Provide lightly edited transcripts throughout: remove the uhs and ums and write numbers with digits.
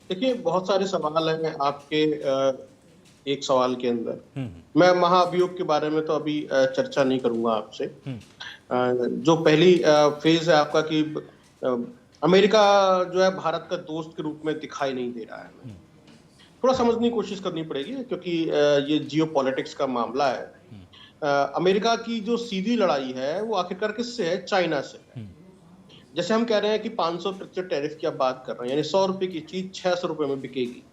देखिए, बहुत सारे सवाल हैं आपके एक सवाल के अंदर। मैं महाभियोग के बारे में तो अभी चर्चा नहीं करूंगा आपसे। जो पहली फेज है आपका कि अ, अमेरिका जो है भारत का दोस्त के रूप में दिखाई नहीं दे रहा है। हमें थोड़ा समझने की कोशिश करनी पड़ेगी, क्योंकि ये जियो पॉलिटिक्स का मामला है। अमेरिका की जो सीधी लड़ाई है वो आखिरकार किससे है? चाइना से है। जैसे हम कह रहे हैं कि 500% टैरिफ की आप बात कर रहे हैं, यानी 100 रुपए की चीज 600 रुपए में बिकेगी।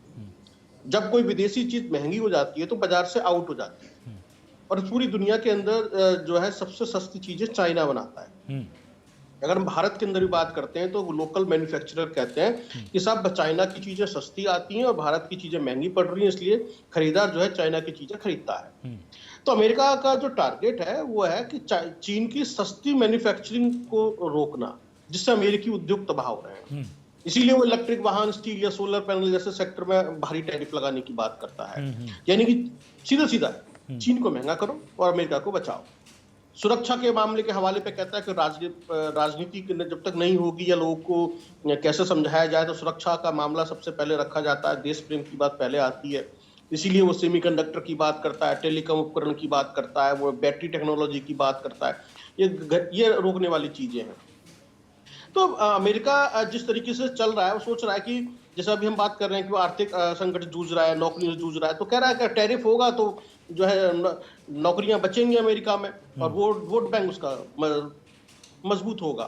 जब कोई विदेशी चीज महंगी हो जाती है तो बाजार से आउट हो जाती है। और पूरी दुनिया के अंदर जो है सबसे सस्ती चीजें चाइना बनाता है। अगर हम भारत के अंदर भी बात करते हैं तो लोकल मैन्युफैक्चरर कहते हैं कि साहब चाइना की चीजें सस्ती आती हैं और भारत की चीजें महंगी पड़ रही हैं, इसलिए खरीदार जो है चाइना की चीजें खरीदता है। तो अमेरिका का जो टारगेट है वो है कि चीन की सस्ती मैन्युफैक्चरिंग को रोकना, जिससे अमेरिकी उद्योग तबाह हो रहे हैं। इसीलिए वो इलेक्ट्रिक वाहन, स्टील या सोलर पैनल जैसे सेक्टर में भारी टैरिफ लगाने की बात करता है। यानी कि सीधा सीधा चीन को महंगा करो और अमेरिका को बचाओ। सुरक्षा के मामले के हवाले पे कहता है कि राजनीति जब तक नहीं होगी या लोगों को कैसे समझाया जाए, तो सुरक्षा का मामला सबसे पहले रखा जाता है। देश प्रेम की बात पहले आती है, इसीलिए वो सेमीकंडक्टर की बात करता है, टेलीकॉम उपकरण की बात करता है, वो बैटरी टेक्नोलॉजी की बात करता है। ये रोकने वाली चीजें हैं। तो अमेरिका जिस तरीके से चल रहा है वो सोच रहा है कि जैसे अभी हम बात कर रहे हैं कि वो आर्थिक संकट जूझ रहा है, नौकरियों से जूझ रहा है, तो कह रहा है कि टैरिफ होगा तो जो है नौकरियां बचेंगी अमेरिका में और वोट बैंक उसका मजबूत होगा।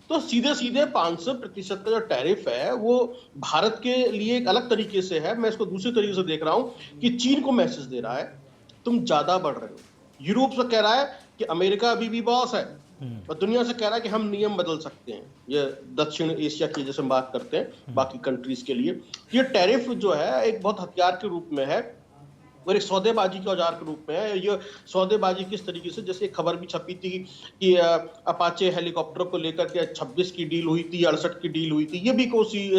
तो सीधे सीधे 500% का जो टैरिफ है वो भारत के लिए एक अलग तरीके से है। मैं इसको दूसरे तरीके से देख रहा हूं कि चीन को मैसेज दे रहा है तुम ज्यादा बढ़ रहे हो। यूरोप से कह रहा है कि अमेरिका अभी भी बॉस है, और दुनिया से कह रहा है कि हम नियम बदल सकते हैं। ये दक्षिण एशिया की जैसे हम बात करते हैं बाकी कंट्रीज के लिए, ये टैरिफ जो है एक बहुत हथियार के रूप में है और एक सौदेबाजी के औजार के रूप में है। ये सौदेबाजी किस तरीके से, जैसे एक खबर भी छपी थी कि अपाचे हेलीकॉप्टर को लेकर के 26 की डील हुई थी, 68 की डील हुई थी। ये भी कोसी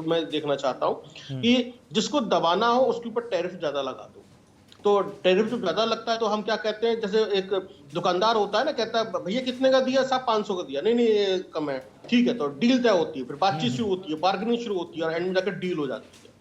मैं देखना चाहता हूं कि जिसको दबाना हो उसके ऊपर टैरिफ ज्यादा लगा दो। तो टैरिफ जो ज्यादा लगता है तो हम क्या कहते हैं, जैसे एक दुकानदार होता है ना, कहता है भैया कितने का दिया? साहब 500 का दिया। नहीं नहीं ये कम है। ठीक है, तो डील तय होती है, फिर बातचीत शुरू होती है, बार्गेनिंग शुरू होती है और एंड में जाकर डील हो जाती है।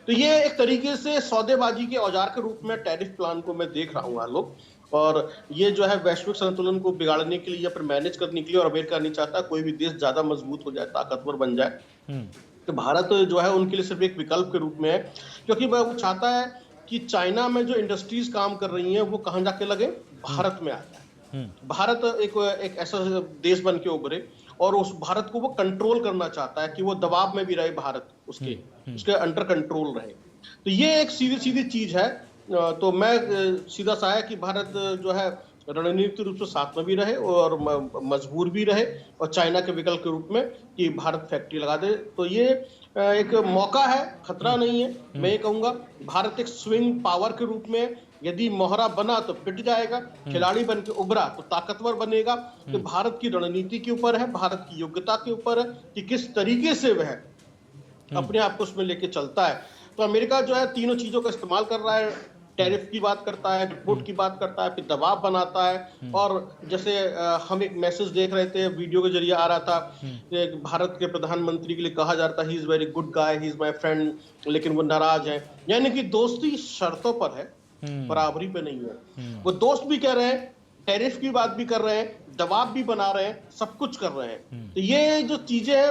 तो ये एक तरीके से सौदेबाजी के औजार के रूप में टैरिफ प्लान को मैं देख रहा हूँ आलोक। और ये जो है वैश्विक संतुलन को बिगाड़ने के लिए या फिर मैनेज करने के लिए, और अमेरिका नहीं चाहता कोई भी देश ज्यादा मजबूत हो जाए, ताकतवर बन जाए। तो भारत जो है उनके लिए सिर्फ एक विकल्प के रूप में है, क्योंकि वो चाहता है कि चाइना में जो इंडस्ट्रीज काम कर रही हैं वो कहां जाके लगे? भारत में आ जाए। भारत एक ऐसा देश बन के उभरे और उस भारत को वो कंट्रोल करना चाहता है कि वो दबाव में भी रहे, भारत उसके अंडर कंट्रोल रहे। तो ये एक सीधी सीधी चीज है। तो मैं सीधा सा है कि भारत जो है रणनीतिक रूप से साथ में भी रहे और मजबूर भी रहे, और चाइना के विकल्प के रूप में कि भारत फैक्ट्री लगा दे। तो ये एक मौका है, खतरा नहीं है। मैं ये कहूंगा भारत एक स्विंग पावर के रूप में यदि मोहरा बना तो पिट जाएगा, खिलाड़ी बन के उभरा तो ताकतवर बनेगा। तो भारत की रणनीति के ऊपर है, भारत की योग्यता के ऊपर है कि किस तरीके से वह अपने आप को उसमें लेके चलता है। तो अमेरिका जो है तीनों चीजों का इस्तेमाल कर रहा है, टैरिफ की बात करता है, रिपोर्ट की बात करता है, फिर दबाव बनाता है। और जैसे हम एक मैसेज देख रहे थे, वीडियो के जरिए आ रहा था कि भारत के प्रधानमंत्री के लिए कहा जा रहा था he is very good guy, he is my friend, लेकिन वो नाराज है। यानी कि दोस्ती शर्तों पर है, बराबरी पे नहीं है। वो दोस्त भी कह रहे हैं, टैरिफ की बात भी कर रहे हैं, दबाव भी बना रहे हैं, सब कुछ कर रहे हैं। तो ये जो चीजें है,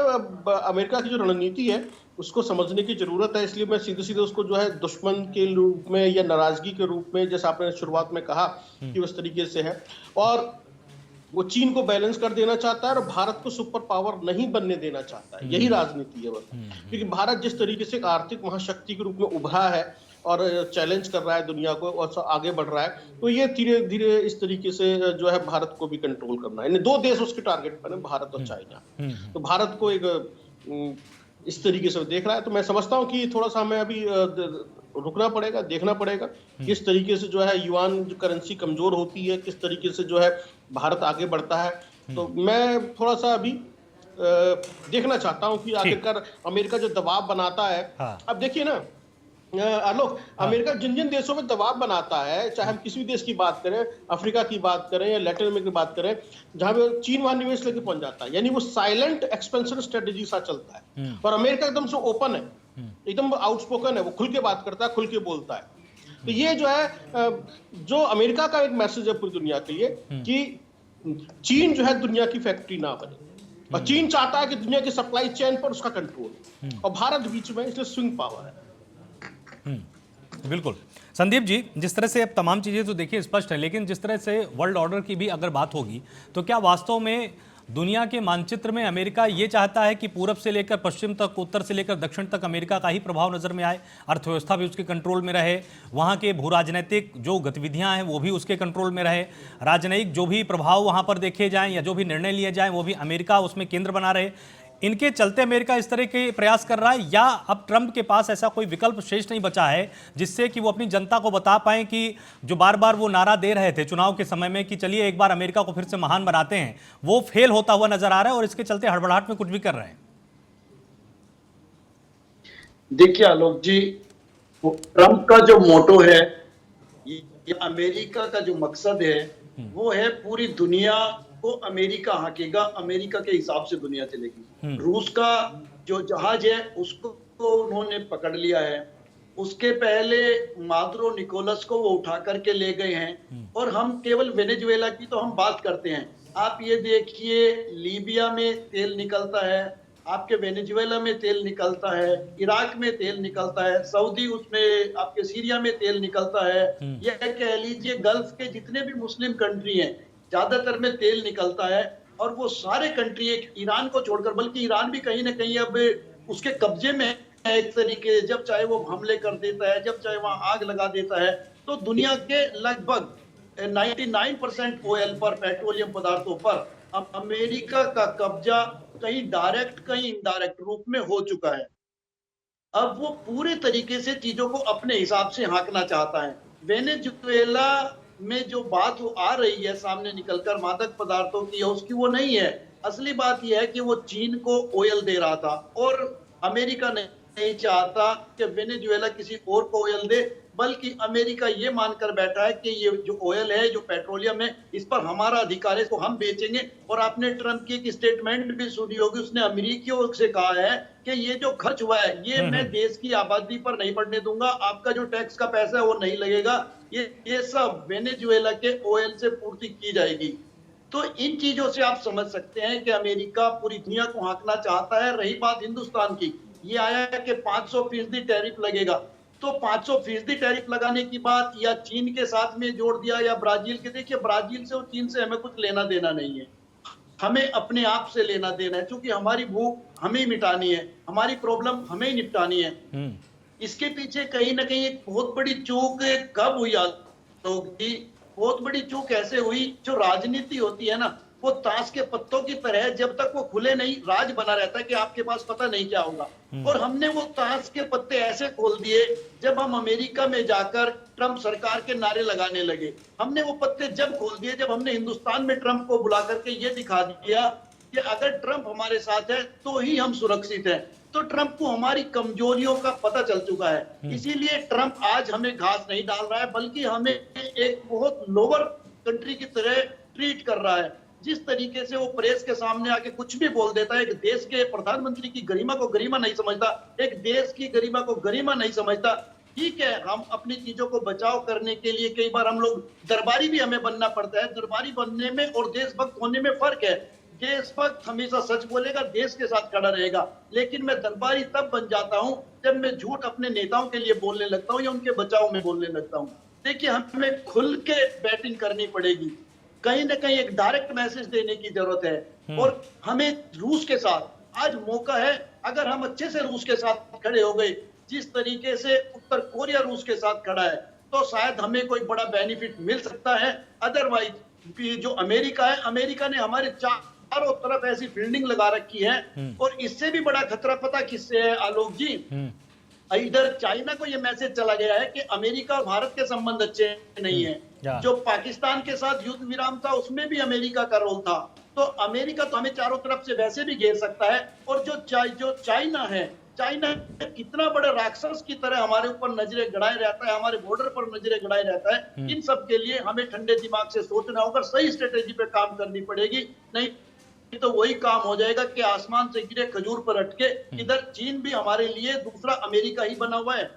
अमेरिका की जो रणनीति है उसको समझने की जरूरत है। इसलिए मैं सीधे सीधे उसको जो है दुश्मन के रूप में या नाराजगी के रूप में, जैसे आपने शुरुआत में कहा कि उस तरीके से है, और वो चीन को बैलेंस कर देना चाहता है और भारत को सुपर पावर नहीं बनने देना चाहता है। यही राजनीति है बस। क्योंकि भारत जिस तरीके से आर्थिक महाशक्ति के रूप में उभरा है और चैलेंज कर रहा है दुनिया को और आगे बढ़ रहा है, तो ये धीरे धीरे इस तरीके से जो है भारत को भी कंट्रोल करना है। दो देश उसके टारगेट पर है, भारत और चाइना। तो भारत को एक इस तरीके से देख रहा है। तो मैं समझता हूं कि थोड़ा सा हमें अभी रुकना पड़ेगा, देखना पड़ेगा किस तरीके से जो है युआन जो करेंसी कमजोर होती है, किस तरीके से जो है भारत आगे बढ़ता है। तो मैं थोड़ा सा अभी देखना चाहता हूं कि आखिरकार अमेरिका जो दबाव बनाता है। अब देखिए ना आलोक, अमेरिका जिन जिन देशों में दबाव बनाता है, चाहे हम किसी भी देश की बात करें, अफ्रीका की बात करें या लैटिन अमेरिका की बात करें, जहां पे चीन वहां निवेश लेके पहुंच जाता है। यानी वो साइलेंट एक्सपेंशन स्ट्रेटेजी सा चलता है। और अमेरिका एकदम से ओपन है एकदम आउटस्पोकन है, वो खुल के बात करता है, खुल के बोलता है। तो ये जो है जो अमेरिका का एक मैसेज है पूरी दुनिया के लिए कि चीन जो है दुनिया की फैक्ट्री ना बने, और चीन चाहता है कि दुनिया की सप्लाई चेन पर उसका कंट्रोल, और भारत बीच में, इसलिए स्विंग पावर है। बिल्कुल संदीप जी, जिस तरह से अब तमाम चीज़ें तो देखिए स्पष्ट है, लेकिन जिस तरह से वर्ल्ड ऑर्डर की भी अगर बात होगी तो क्या वास्तव में दुनिया के मानचित्र में अमेरिका ये चाहता है कि पूरब से लेकर पश्चिम तक, उत्तर से लेकर दक्षिण तक अमेरिका का ही प्रभाव नजर में आए, अर्थव्यवस्था भी उसके कंट्रोल में रहे, वहाँ के भू राजनीतिक जो गतिविधियाँ हैं वो भी उसके कंट्रोल में रहे, राजनयिक जो भी प्रभाव वहाँ पर देखे जाएं या जो भी निर्णय लिए जाएं वो भी अमेरिका उसमें केंद्र बना रहे? इनके चलते अमेरिका इस तरह के प्रयास कर रहा है, या अब ट्रंप के पास ऐसा कोई विकल्प शेष नहीं बचा है जिससे कि वो अपनी जनता को बता पाए कि जो बार बार वो नारा दे रहे थे चुनाव के समय में कि चलिए एक बार अमेरिका को फिर से महान बनाते हैं, वो फेल होता हुआ नजर आ रहा है और इसके चलते हड़बड़ाहट में कुछ भी कर रहे हैं? देखिए आलोक जी, ट्रंप का जो मोटो है, ये अमेरिका का जो मकसद है वो है पूरी दुनिया को अमेरिका हाकेगा, अमेरिका के हिसाब से दुनिया चलेगी। रूस का जो जहाज है उसको उन्होंने पकड़ लिया है, उसके पहले मादुरो निकोलस को वो उठा करके ले गए हैं, और हम केवल वेनेजुएला की तो हम बात करते हैं। आप ये देखिए, लीबिया में तेल निकलता है, आपके वेनेजुएला में तेल निकलता है, इराक में तेल निकलता है, सऊदी उसमें आपके सीरिया में तेल निकलता है, यह कह लीजिए गल्फ के जितने भी मुस्लिम कंट्री हैं ज्यादातर में तेल निकलता है। और वो सारे कंट्री, एक ईरान को छोड़कर, बल्कि ईरान भी कहीं ना कहीं अब उसके कब्जे में है एक तरीके, जब चाहे वो हमले कर देता है, जब चाहे वहां आग लगा देता है। तो दुनिया के लगभग 99% ऑयल पर, पेट्रोलियम पदार्थों पर अब अमेरिका का कब्जा कहीं डायरेक्ट कहीं इनडायरेक्ट रूप में हो चुका है। अब वो पूरे तरीके से चीजों को अपने हिसाब से हाँकना चाहता है। वेनेजुएला में जो बात वो आ रही है सामने निकलकर मादक पदार्थों की, उसकी वो नहीं है। असली बात यह है कि वो चीन को ऑयल दे रहा था, और अमेरिका नहीं चाहता कि वेनेजुएला किसी और को ऑयल दे, बल्कि अमेरिका ये मानकर बैठा है कि ये जो ऑयल है, जो पेट्रोलियम है, इस पर हमारा अधिकार है, इसको हम बेचेंगे। और आपने ट्रंप की एक स्टेटमेंट भी सुनी होगी, उसने अमेरिकियों से कहा है कि ये जो खर्च हुआ है ये मैं देश की आबादी पर नहीं पड़ने दूंगा, आपका जो टैक्स का पैसा है वो नहीं लगेगा, ये सब वेनेजुएला के ऑयल से पूर्ति की जाएगी। तो इन चीजों से आप समझ सकते हैं कि अमेरिका पूरी दुनिया को हाँकना चाहता है। रही बात हिंदुस्तान की, ये आया है कि 500% टैरिफ लगेगा, तो 500% टैरिफ लगाने की बात या चीन के साथ में जोड़ दिया या ब्राजील के। देखिए, ब्राजील से और चीन से हमें कुछ लेना देना नहीं है, हमें अपने आप से लेना देना है, क्योंकि हमारी भूख हमें ही मिटानी है, हमारी प्रॉब्लम हमें ही निपटानी है। इसके पीछे कहीं ना कहीं एक बहुत बड़ी चूक कब हुई होगी? बहुत बड़ी चूक ऐसे हुई, जो राजनीति होती है ना, वो ताश के पत्तों की तरह, जब तक वो खुले नहीं राज बना रहता है कि आपके पास पता नहीं क्या होगा। और हमने वो ताश के पत्ते ऐसे खोल दिए जब हम अमेरिका में जाकर ट्रंप सरकार के नारे लगाने लगे। हमने वो पत्ते जब खोल दिए जब हमने हिंदुस्तान में ट्रंप को बुला करके ये दिखा दिया कि अगर ट्रंप हमारे साथ है तो ही हम सुरक्षित हैं। तो ट्रंप को हमारी कमजोरियों का पता चल चुका है, इसीलिए ट्रंप आज हमें घास नहीं डाल रहा है, बल्कि हमें एक बहुत लोअर कंट्री की तरह ट्रीट कर रहा है। जिस तरीके से वो प्रेस के सामने आके कुछ भी बोल देता है, एक देश के प्रधानमंत्री की गरिमा को गरिमा नहीं समझता, एक देश की गरिमा को गरिमा नहीं समझता। ठीक है, हम अपनी चीजों को बचाव करने के लिए कई बार हम लोग दरबारी भी हमें बनना पड़ता है। दरबारी बनने में और देशभक्त होने में फर्क है। देशभक्त हमेशा सच बोलेगा, देश के साथ खड़ा रहेगा, लेकिन मैं दरबारी तब बन जाता हूं जब मैं झूठ अपने नेताओं के लिए बोलने लगता हूं या उनके बचाव में बोलने लगता हूं। देखिए, हमें खुल के बैटिंग करनी पड़ेगी, कहीं ना कहीं एक डायरेक्ट मैसेज देने की जरूरत है। और हमें रूस के साथ आज मौका है, अगर हम अच्छे से रूस के साथ खड़े हो गए, जिस तरीके से उत्तर कोरिया रूस के साथ खड़ा है, तो शायद हमें कोई बड़ा बेनिफिट मिल सकता है। अदरवाइज जो अमेरिका है, अमेरिका ने हमारे चारों तरफ ऐसी फील्डिंग लगा रखी है। और इससे भी बड़ा खतरा पता किससे है आलोक जी? इधर चाइना को यह मैसेज चला गया है कि अमेरिका और भारत के संबंध अच्छे नहीं है। जो पाकिस्तान के साथ युद्ध विराम था उसमें भी अमेरिका का रोल था। तो अमेरिका तो हमें चारों तरफ से वैसे भी घेर सकता है। और जो चाइना है, चाइना कितना बड़ा राक्षस की तरह हमारे ऊपर नजरें गड़ाए रहता है, हमारे बॉर्डर पर नजरें गड़ाए रहता है। इन सब के लिए हमें ठंडे दिमाग से सोचना होगा, सही स्ट्रेटेजी पे काम करनी पड़ेगी। नहीं तो वही काम हो जाएगा कि आसमान से गिरे खजूर पर अटके। इधर चीन भी हमारे लिए दूसरा अमेरिका ही बना हुआ है।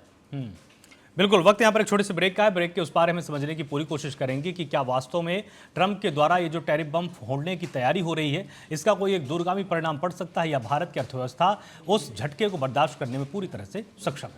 बिल्कुल, वक्त यहाँ पर एक छोटे से ब्रेक का है। ब्रेक के उस पार हमें समझने की पूरी कोशिश करेंगे कि क्या वास्तव में ट्रंप के द्वारा ये जो टैरिफ बम फोड़ने की तैयारी हो रही है, इसका कोई एक दूरगामी परिणाम पड़ सकता है या भारत की अर्थव्यवस्था उस झटके को बर्दाश्त करने में पूरी तरह से सक्षम है।